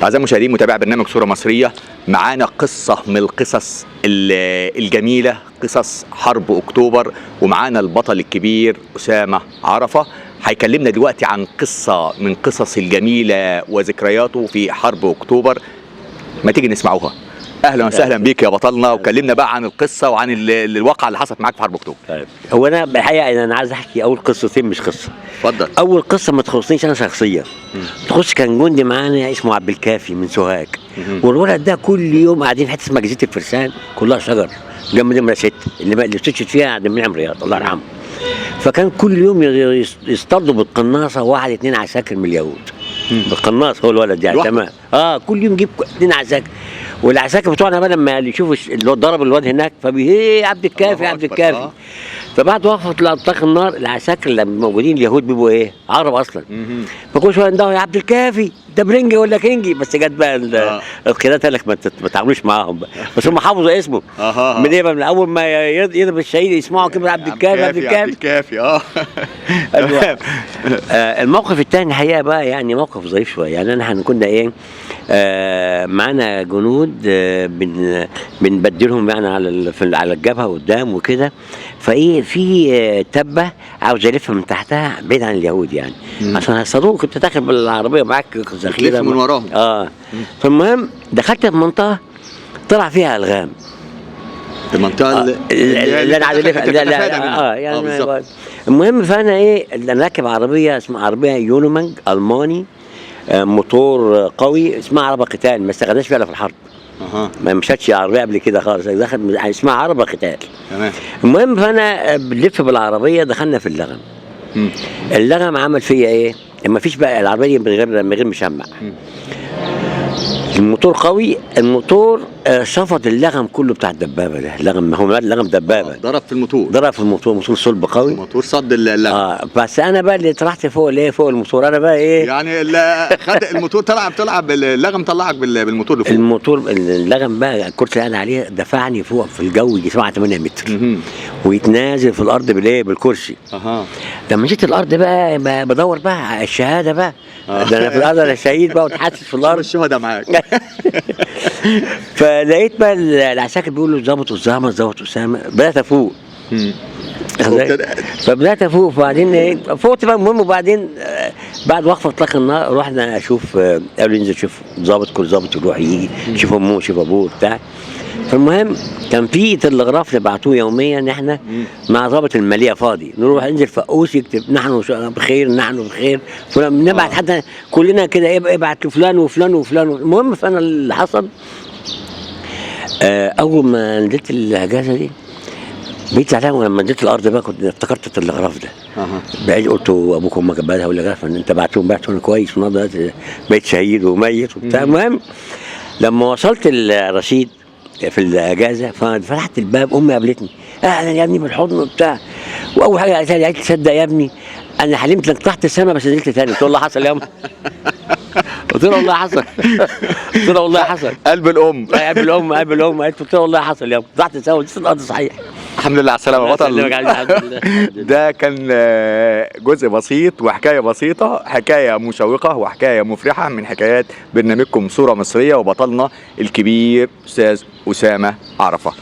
أعزائي المشاهدين متابعي برنامج صورة مصرية، معانا قصة من القصص الجميلة، قصص حرب أكتوبر، ومعانا البطل الكبير أسامة عرفة هيكلمنا دلوقتي عن قصة من قصص الجميلة وذكرياته في حرب أكتوبر. ما تيجي نسمعوها. اهلا وسهلا بيك يا بطلنا، وكلمنا بقى عن القصه وعن الواقعه اللي حصلت معاك في حرب اكتوبر. طيب، هو انا بالحقيقه انا عايز احكي اول قصتين مش قصه. اتفضل. اول قصه ما تخصنيش انا شخصيا، تخص كان جندي معانا اسمه عبد الكافي من سوهاج، والولد ده كل يوم قاعدين في حته اسمها جزيره الفرسان، كلها شجر جنب نمره 6 اللي استشهد فيها عبد المنعم رياض الله يرحمه. فكان كل يوم يصطادوا بالقناصه واحد اتنين عساكر من اليهود بالقناص. هو الولد يعني تمام كل يوم يجيب اتنين عساكر، والعساكر بتوعنا بقى لما يشوفوا اللي هو ضرب الواد هناك فبيه عبد الكافي عبد الكافي. فبعد وقفه اطلاق النار العساكر اللي موجودين اليهود بيبقوا ايه؟ عرب اصلا. فكل شويه يندهوا يا عبد الكافي ده برنجي ولا كينجي، بس جت بقى القيادات قال لك ما تعاملوش معاهم بقى، بس هم حافظوا اسمه من ايه بقى، من اول ما يضرب الشهيد يسمعوا كده عبد الكافي عبد الكافي عبد الكافي. الموقف الثاني الحقيقه بقى يعني موقف ظريف شويه. يعني احنا كنا ايه معانا جنود بنبدلهم يعني على الجبهه قدام وكده، فايه في تبه عاوز الفها من تحتها بعيد عن اليهود يعني عشان هيصطادوه. كنت داخل بالعربيه معاك ذخيره من وراهم. فالمهم دخلت في منطقه طلع فيها الغام. المنطقه اللي انا عايز يعني المهم فانا ايه انا راكب عربيه اسمها عربيه يونومانج الماني، موتور قوي، اسمها عربه قتال، ما استخدمناش فيها في الحرب. ما مشتش عربيه قبل كده خالص، دخل اسمها عربه قتال. تمام. المهم فانا بنلف بالعربيه دخلنا في اللغم. اللغم عمل فيا ايه؟ ما فيش بقى العربيه من غير مشمع. الموتور قوي، الموتور شفط اللغم كله بتاع الدبابه ده. اللغم هو اللغم دبابه، ضرب في الموتور، موتور صلب قوي، الموتور صد اللغم. بس انا بقى اللي طلعت فوق الموتور. انا بقى ايه يعني خد الموتور طلع باللغم، طلعك بالموتور لفوق. اللغم بقى الكرسي اللي قاعد عليه دفعني فوق في الجو يجي 7 8 متر ويتنازل في الارض بالكرسي. لما جيت الارض بقى بدور بقى على الشهاده بقى. ده انا في الارض انا شهيد بقى واتحسس في الارض. الشهداء معاك. فلقيت بقى العساكر بيقولوا ظبط اسامه، بدات افوق. فبدات افوق، وبعدين ايه فوقت بقى. المهم وبعدين بعد وقفه اطلاق النار رحنا اشوف، قالوا ينزل شوف ضابط، كل ضابط يروح يجي شوف امه شوف ابوه بتاع. فالمهم كان في تلغراف نبعتوه يوميا ان احنا مع ضابط الماليه فاضي، نروح ننزل فقوس يكتب نحن بخير نحن بخير، نبعت حتى كلنا كده ايه ابعت لفلان وفلان وفلان. المهم فانا اللي حصل اول ما نزلت الاجازه دي بقيت زعلان، ولما نزلت الارض بقى كنت افتكرت التلغراف ده. بعيد قلت ابوك وامك بعدها ولا غير، انت بعتهم كويس والنهارده بقيت شهيد وميت وبتاع. المهم لما وصلت الرشيد في الاجازه ففتحت الباب، امي قابلتني اهلا يا ابني بالحضن وبتاع، واول حاجه قالت لي تصدق يا ابني انا حلمت انك طلعت السما بس نزلت تاني. قلت له والله حصل يا امي. قلت له والله حصل. قلت له والله حصل. قلب الام قلت له والله حصل يا امي، طلعت السما ونزلت الارض صحيح. الحمد لله على السلامه يا بطل. ده كان جزء بسيط وحكايه بسيطه، حكايه مشوقه وحكايه مفرحه من حكايات برنامجكم صوره مصريه، وبطلنا الكبير استاذ اسامه عرفه.